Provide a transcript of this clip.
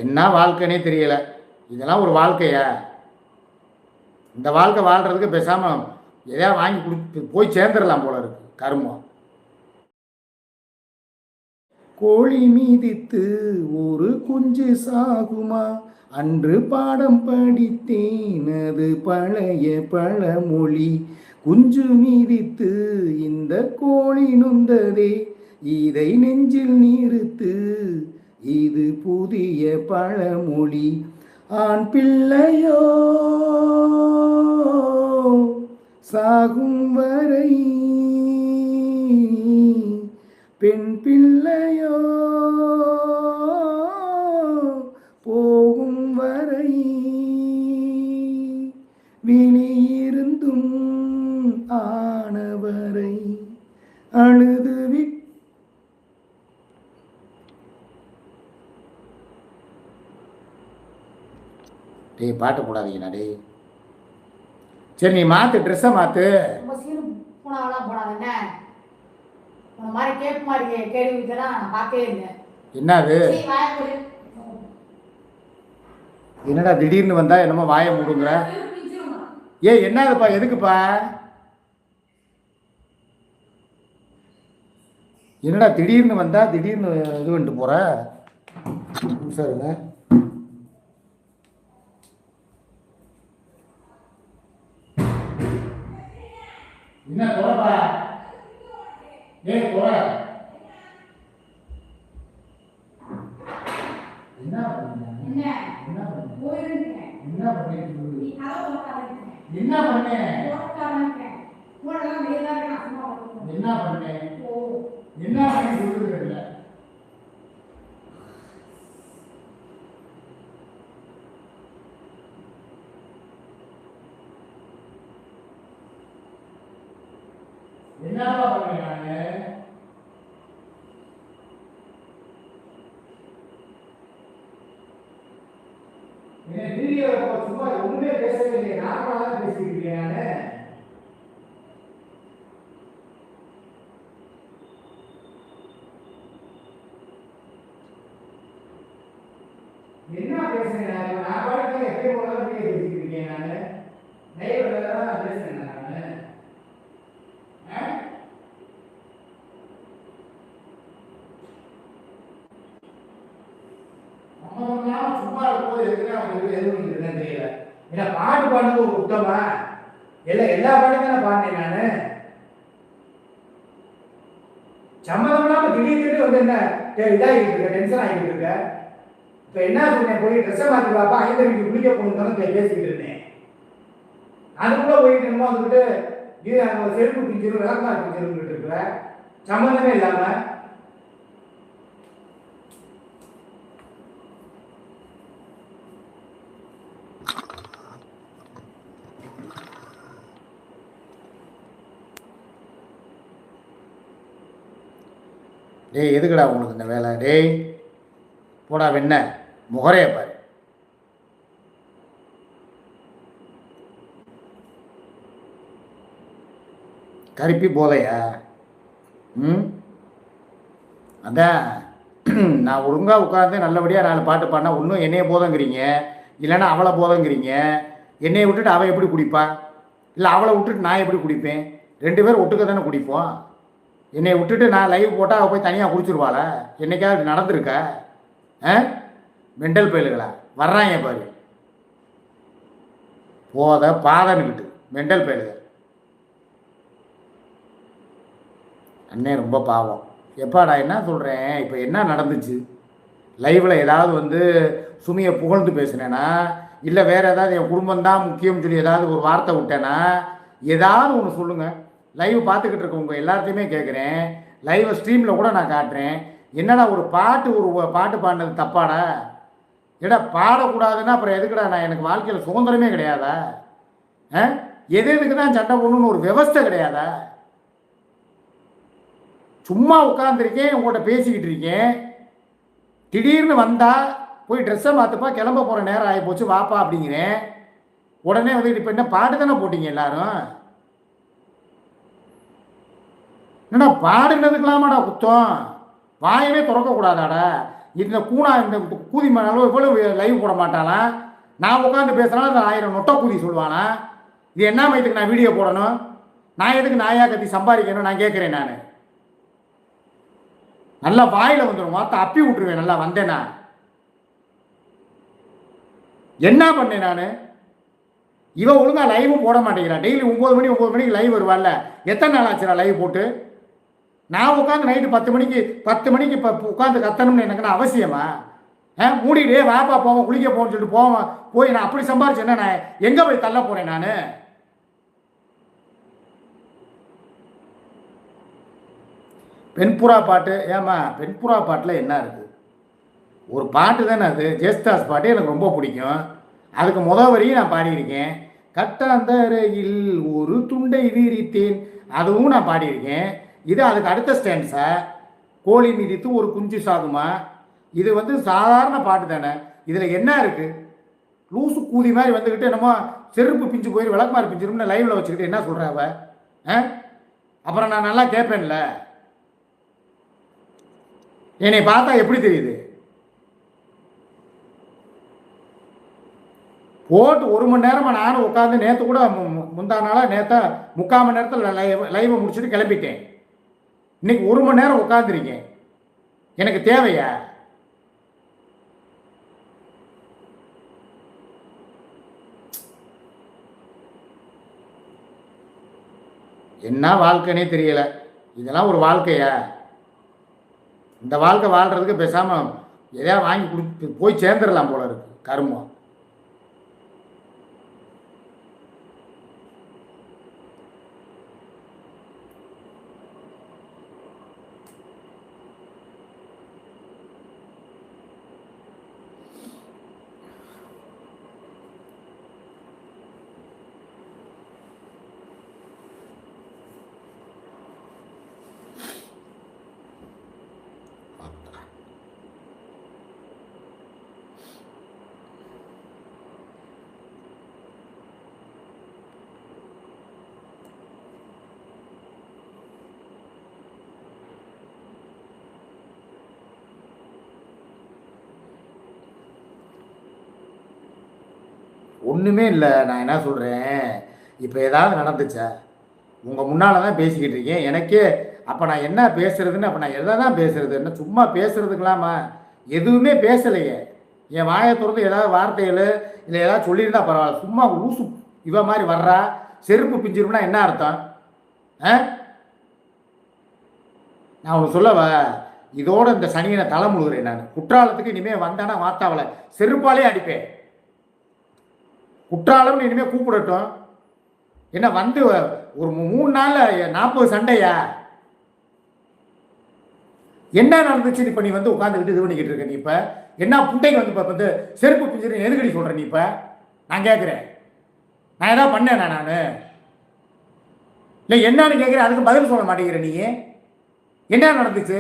என்ன வாழ்க்கைனே தெரியல. இதெல்லாம் ஒரு வாழ்க்கையா? இந்த வாழ்க்கை வாழ்றதுக்கு பேசாமல் எதையா வாங்கி கொடுத்து போய் சேர்ந்துடலாம் போல இருக்கு. கருமம். கோழி மீதித்து ஒரு குஞ்சு சாகுமா, அன்று பாடம் படித்தேன் அது பழைய பழமொழி. குஞ்சு மீதித்து இந்த கோழி நொந்ததே, இதை நெஞ்சில் நிறுத்து இது புதிய பழமொழி. ஆண் பிள்ளையோ சாகும் வரை, பெண் பிள்ளையோ போகும் வரை, விழியிருந்தும் ஆனவரை அழுது டே பாட்டு போடாதீங்கண்ணா டே. சரி நீ மாத்து, ட்ரெஸ்ஸை மாத்து. என்னது? என்னடா திடீர்னு வந்தா என்னமோ வாயை மூடுங்கிற? என்னதுப்பா? எதுக்குப்பா? என்னடா திடீர்னு வந்தா திடீர்னு இது பண்ணிட்டு போற? சரிங்க. என்ன போறப்பா? போற என்ன என்னப்பா பண்ணேன் நானு? வீடியோ சும்மா ஒண்ணுமே பேசவே இல்லையே, நார்மலா தான் பேசிட்டு இருக்கேன் நானு. என்ன பேசுறேன் நான் பாட்டுக்கு எப்பயும் போல வீடியோ பேசிட்டு இருக்கேன் நானு. லைவ்ல தான் பேசுறேன் நானு. சும்மா இருக்கும்போது எதுவும் தெரியல. ஏன்னா பாட்டு பாடுறது ஒரு குத்தமா? எல்லா பாட்டுமே நான் பாடினேன் நானு. சம்மதம் இல்லாம திடீர்னு வந்து என்ன இதாகிட்டு இருக்க, டென்ஷன் ஆகிட்டு இருக்க. இப்ப என்ன சொன்னேன், போய் ட்ரெஸ்ஸை மாத்தி பாப்பா, 5 மணிக்கு குளிக்க போகணும் பேசிக்கிட்டு இருந்தேன். அதுக்குள்ள போயிட்டு என்னமோ வந்துட்டு இது செருப்பு பிஞ்சிரும், விளக்கமா பிஞ்சிருந்துட்டு இருக்கிற சம்மந்தமே இல்லாம. டேய் எதுக்குடா உங்களுக்கு இந்த வேலை? டேய் போடா வெண்ண முகரைய பாரு. கருப்பி போதையா? அதான் நான் ஒழுங்காக உட்காந்து நல்லபடியாக 4 பாட்டு பாடினா ஒன்றும் என்னைய போதங்கிறீங்க, இல்லைன்னா அவளை போதங்கிறீங்க. என்னையை விட்டுட்டு அவள் எப்படி குடிப்பா? இல்லை அவளை விட்டுட்டு நான் எப்படி குடிப்பேன்? 2 பேரும் ஒட்டுக்க தானே குடிப்போம். என்னை விட்டுட்டு நான் லைவ் போட்டால் அவள் போய் தனியாக குடிச்சிருவாளா? என்னைக்காவது நடந்திருக்க? மெண்டல் பயலுகளா வர்றாங்க பாரு, போத பாதன்னுக்கிட்டு மெண்டல் பயலுகள். அண்ணே ரொம்ப பாவம். எப்பாடா என்ன சொல்கிறேன்? இப்போ என்ன நடந்துச்சு லைவில்? ஏதாவது வந்து சுமியை புகழ்ந்து பேசுனேன்னா, இல்லை வேறு ஏதாவது என் குடும்பம்தான் முக்கியம்னு சொல்லி ஏதாவது ஒரு வார்த்தை விட்டேன்னா, ஏதாவது ஒன்று சொல்லுங்கள். லைவ் பார்த்துக்கிட்டு இருக்கவங்க எல்லாத்தையுமே கேட்குறேன். லைவை ஸ்ட்ரீமில் கூட நான் காட்டுறேன். என்னடா ஒரு பாட்டு பாடினது தப்பாடா? ஏடா பாடக்கூடாதுன்னா அப்புறம் எதுக்குடா? நான் எனக்கு வாழ்க்கையில் சுதந்திரமே கிடையாதா? எதுக்கு தான் சண்டை போடணும்னு ஒரு விவஸ்தை கிடையாதா? சும்மா உட்காந்துருக்கேன், உங்கள்கிட்ட பேசிக்கிட்டு இருக்கேன். திடீர்னு வந்தால் போய் ட்ரெஸ்ஸை மாற்றுப்பா, கிளம்ப போகிற நேரம் ஆகி போச்சு வாப்பா அப்படிங்கிறேன். உடனே வந்து இப்போ என்ன பாட்டு தானே போட்டிங்க எல்லாரும்? என்னடா பாடுனதுக்கலாமாடா குத்தம்? வாயவே திறக்கக்கூடாதாடா? இந்த கூணா இந்த கூதி அளவு இவ்வளவு லைவ் போட மாட்டானா? நான் உட்காந்து பேசுனாலும் அது 1000 நொட்டை கூதி சொல்லுவானா? இது என்ன மயத்துக்கு நான் வீடியோ போடணும்? நான் எதுக்கு நாயா கத்தி சம்பாதிக்கணும்? நான் கேட்குறேன். நான் நல்லா வாயில வந்துடும், மாத்த அப்பி விட்டுருவேன். நல்லா வந்தேன். நான் என்ன பண்ணேன்? நான் இவன் ஒழுங்கா லைவும் போட மாட்டேங்கிறான். டெய்லி 9 மணிக்கு லைவ் வருவாள்ல. எத்தனை நாள் ஆச்சுடா லைவ் போட்டு? நான் உட்காந்து நைட்டு 10 மணிக்கு இப்போ உட்காந்து கத்தணும்னு எனக்கு அவசியமா? மூடிட்டே வாப்பா போவோம் குளிக்க போகணும்னு சொல்லிட்டு போவேன். போய் நான் அப்படி சம்பாரிச்சேன்னா நான் எங்கே போய் தள்ள போகிறேன்? நான் பெண்புறா பாட்டு. ஏமா பெண்புறா பாட்டில் என்ன இருக்குது? ஒரு பாட்டு தானே அது. ஜெயஸ்தாஸ் பாட்டு எனக்கு ரொம்ப பிடிக்கும். அதுக்கு வரியும் நான் பாடியிருக்கேன். கட்டாந்தரையில் ஒரு துண்டை வீரித்தேன், அதுவும் நான் பாடியிருக்கேன். இது அதுக்கு அடுத்த ஸ்டான்ஸா. கோழி மிதித்து ஒரு குஞ்சு சாகுமா. இது வந்து சாதாரண பாட்டு தானே. இதில் என்ன இருக்குது? லூசு கூதி மாதிரி வந்துக்கிட்டு என்னமோ செருப்பு பிஞ்சு போய் விளக்குமாறு பிஞ்சிரும்னு லைவில் வச்சுக்கிட்டு என்ன சொல்கிற அவ? அப்புறம் நான் நல்லா கேட்பேன்ல. என்னை பார்த்தா எப்படி தெரியுது? போட்டு 1 மணி நேரமாக நானும் உட்காந்து நேற்று கூட முந்தா நாளாக நேற்று 3/4 மணி நேரத்தில் லைவை முடிச்சுட்டு கிளம்பிட்டேன். இன்னைக்கு 1 மணி நேரம் உட்காந்துருக்கேன். எனக்கு தேவையா? என்ன வாழ்க்கைனே தெரியல. இதெல்லாம் ஒரு வாழ்க்கையா? இந்த வாழ்க்கை வாழ்றதுக்கு பேசாமல் எதையா வாங்கி கொடுத்து போய் சேர்ந்துடலாம் போல இருக்கு. கருமம். ஒன்றுமே இல்லை. நான் என்ன சொல்கிறேன், இப்போ ஏதாவது நடந்துச்சா? உங்கள் முன்னால் தான் பேசிக்கிட்டு இருக்கேன். எனக்கே அப்போ நான் என்ன பேசுறதுன்னு, அப்போ நான் எதை தான் பேசுறது? என்ன சும்மா பேசுறதுக்கலாமா? எதுவுமே பேசலையே. என் வாயை திறந்து ஏதாவது வார்த்தைகள் இல்லை ஏதாவது சொல்லியிருந்தா பரவாயில்ல. சும்மா லூசு இவ மாதிரி வர்றா. செருப்பு பிஞ்சிரும்னா என்ன அர்த்தம்? நான் ஒன்று சொல்லவா? இதோட இந்த சனியனை தலை முழுகிறேன். நான் குற்றாலத்துக்கு இனிமேல் வந்தானா வாத்தாவலை செருப்பாலே அடிப்பேன். குற்றாலம்னு இனிமேல் கூப்பிடட்டும். என்ன வந்து ஒரு 3 நாளில் 40 சண்டையா? என்ன நடந்துச்சு? இப்போ நீ வந்து உட்காந்துக்கிட்டு இது பண்ணிக்கிட்டு இருக்க. நீ இப்போ என்ன புண்டைக்கு வந்து இப்போ வந்து செருப்பு பிஞ்சிரு எதுக்கடி சொல்கிற? நீ இப்போ நான் கேட்குறேன், நான் ஏதாவது பண்ணேனா? நான் இல்லை என்னன்னு கேட்குறேன், அதுக்கு பதில் சொல்ல மாட்டேங்கிறேன். நீ என்ன நடந்துச்சு?